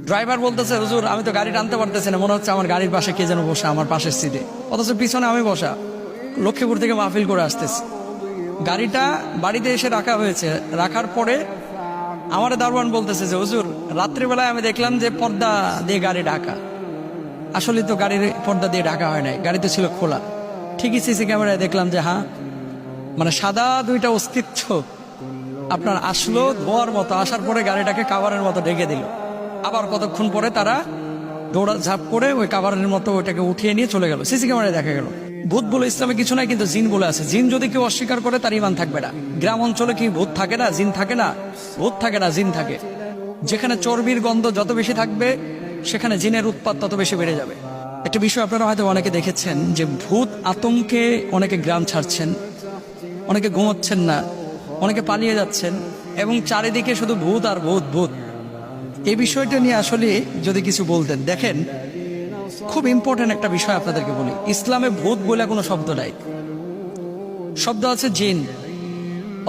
Driver বলতেছে, হুজুর আমি তো গাড়ি টানতে পারতেছি না, মনে হচ্ছে আমার গাড়ির পাশে কে যেন বসা আমার পাশের সিটে, অথচ পিছনে আমি বসা, লক্ষ্মীপুর থেকে মাহফিল করে আসতেছি। গাড়িটা বাড়িতে এসে রাখা হয়েছে, রাখার পরে আমার দারোয়ান বলতেছে যে হুজুর রাত্রিবেলায় আমি দেখলাম যে পর্দা দিয়ে গাড়ি ঢাকা। আসলে তো গাড়ির পর্দা দিয়ে ঢাকা হয় নাই, গাড়িতে ছিল খোলা। ঠিকই সিসি ক্যামেরায় দেখলাম যে হ্যাঁ, মানে সাদা দুইটা অস্তিত্ব আপনার আসলো ধোয়ার মতো, আসার পরে গাড়িটাকে কাভারের মতো ঢেকে দিল। আবার কতক্ষণ পরে তারা দৌড়া ঝাঁপ করে ওই কাভারের মতো ওইটাকে উঠিয়ে নিয়ে চলে গেল। সিসি ক্যামেরায় দেখা গেল। ভূত বলে ইসলামে কিছু নাই, কিন্তু জিন বলে আছে। জিন যদি কেউ অস্বীকার করে তার ইমান থাকবে না। গ্রাম অঞ্চলে কি ভূত থাকে না, জিন থাকে না? ভূত থাকে না, জিন থাকে। যেখানে চর্বির গন্ধ যত বেশি থাকবে সেখানে জিনের উৎপাত তত বেশি বেড়ে যাবে। একটা বিষয় আপনারা হয়তো অনেকে দেখেছেন যে ভূত আতঙ্কে অনেকে গ্রাম ছাড়ছেন, অনেকে ঘুমোচ্ছেন না, অনেকে পালিয়ে যাচ্ছেন, এবং চারিদিকে শুধু ভূত আর ভূত ভূত। এই বিষয়টা নিয়ে আসলে যদি কিছু বলতেন। দেখেন, খুব ইম্পর্টেন্ট একটা বিষয় আপনাদেরকে বলি। ইসলামে ভূত বলে কোনো শব্দ নাই, শব্দ আছে জিন।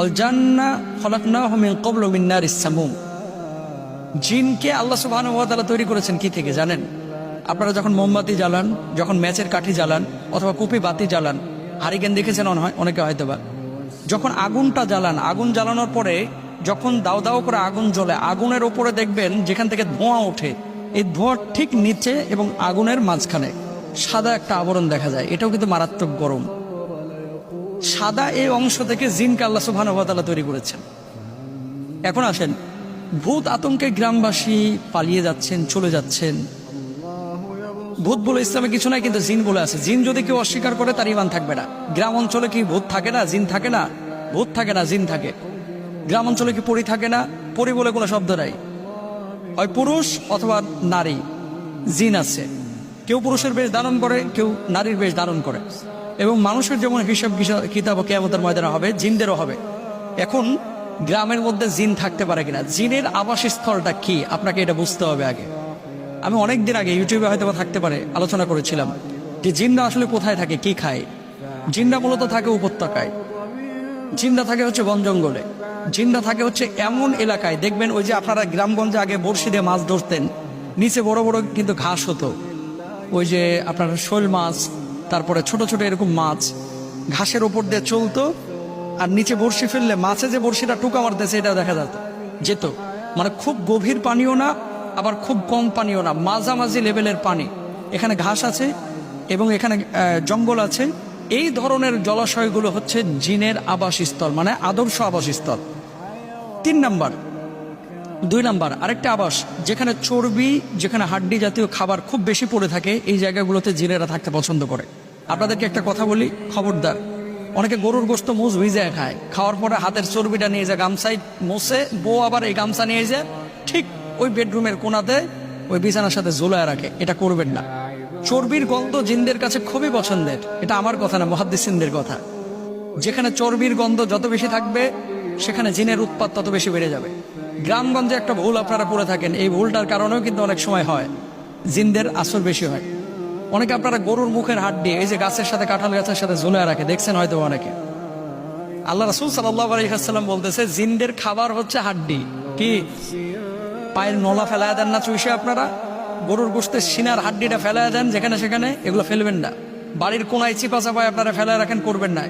অল জান্না খলাকনাহুম মিন ক্বাবলু মিন নারিস সামুম। জিনকে আল্লাহ সুবহানাহু ওয়া তাআলা তৈরি করেছেন কি থেকে জানেন? আপনারা যখন মোমবাতি জ্বালান, যখন ম্যাচের কাঠি জ্বালান, অথবা কুপি বাতি জ্বালান, হারিকেন দেখেছেন অনেকে হয়তোবা, যখন আগুনটা জ্বালান, আগুন জ্বালানোর পরে যখন দাও দাও করে আগুন জ্বলে, আগুনের ওপরে দেখবেন যেখান থেকে ধোঁয়া ওঠে, এই ধোঁয়ার ঠিক নিচে এবং আগুনের মাঝখানে সাদা একটা আবরণ দেখা যায়। এটাও কিন্তু মারাত্মক গরম। সাদা এই অংশ থেকে জিনকে আল্লাহ সুবহানাহু ওয়া তাআলা তৈরি করেছেন। এখন আসেন, ভূত আতঙ্কে গ্রামবাসী পালিয়ে যাচ্ছেন, চলে যাচ্ছেন। ভূত বলে ইসলামে কিছু নাই, কিন্তু জিন বলে আছে। জিন যদি কেউ অস্বীকার করে তার ইমান থাকবে না। গ্রাম অঞ্চলে কি ভূত থাকে না, জিন থাকে না? ভূত থাকে না, জিন থাকে। গ্রাম অঞ্চলে কি পরী থাকে না? পরী বলে কোনো শব্দ নাই। হয় পুরুষ অথবা নারী, জিন আছে। কেউ পুরুষের বেশ ধারণ করে, কেউ নারীর বেশ ধারণ করে। এবং মানুষের যেমন হিসাব কিতাব কিয়ামতের ময়দানে হবে, জিনদেরও হবে। এখন গ্রামের মধ্যে জিন থাকতে পারে কিনা, জিনের আবাসস্থলটা কি, আপনাকে এটা বুঝতে হবে আগে। আমি অনেকদিন আগে ইউটিউবে হয়তো থাকতে পারে আলোচনা করেছিলাম যে জিনরা আসলে কোথায় থাকে, কি খায়। জিনরা মূলত থাকে উপত্যকায়, জিনরা থাকে হচ্ছে বন জঙ্গলে, জিনরা থাকে হচ্ছে এমন এলাকায়, দেখবেন ওই যে আপনারা গ্রামগঞ্জে আগে বড়শি দিয়ে মাছ ধরতেন, নিচে বড় বড় কিন্তু ঘাস হতো, ওই যে আপনার শোল মাছ, তারপরে ছোট ছোট এরকম মাছ ঘাসের ওপর দিয়ে চলতো, আর নিচে বড়শি ফেললে মাছে যে বড়শিটা টুকা মারতেছে এটাও দেখা যেত। মানে খুব গভীর পানিও না, আবার খুব কম পানিও না, মাঝামাঝি লেভেলের পানি। এখানে ঘাস আছে এবং এখানে জঙ্গল আছে। এই ধরনের জলাশয়গুলো হচ্ছে জিনের আবাসস্থল, মানে আদর্শ আবাসস্থল। 3 নাম্বার। 2 নাম্বার আরেকটা আবাস, যেখানে চর্বি, যেখানে হাড্ডি জাতীয় খাবার খুব বেশি পড়ে থাকে, এই জায়গাগুলোতে জিনেরা থাকতে পছন্দ করে। আপনাদেরকে একটা কথা বলি, খবরদার। অনেকে গরুর গোশত মুজ ভিজায় খায়, খাওয়ার পরে হাতের চর্বিটা নিয়ে যায় গামছায় মোছে, বউ আবার এই গামছা নিয়ে যায় ঠিক ওই বেডরুমের কোনাতে ওই বিছানার সাথে ঝুলায় রাখে। এটা করবেন না। চর্বির গন্ধ জিনদের কাছে খুবই পছন্দের। এটা আমার কথা না, মুহাদ্দিসিনদের কথা। যেখানে চর্বির গন্ধ যত বেশি থাকবে সেখানে জিনের উৎপাত তত বেশি বেড়ে যাবে। গ্রামগঞ্জে একটা ভুল আপনারা করে থাকেন, এই ভুলটার কারণেও কিন্তু অনেক সময় হয় জিনদের আসর বেশি হয়। অনেকে আপনারা গরুর মুখের হাড্ডি এই যে গাছের সাথে, কাঁঠাল গাছের সাথে ঝুলায় রাখে, দেখছেন হয়তো অনেকে। আল্লাহ রাসূল সাল্লাল্লাহু আলাইহি ওয়াসাল্লাম বলতেছে জিনদের খাবার হচ্ছে হাড্ডি। কি পায়ের নলা ফেলায় দেন না চুষে আপনারা? গরুর গোশতের সিনার হাড্ডিটা ফেলায় দেন যেখানে সেখানে, এগুলো ফেলবেন না। বাড়ির কোনায় চিপা চাপায় আপনারা ফেলায় রাখেন, করবেন না।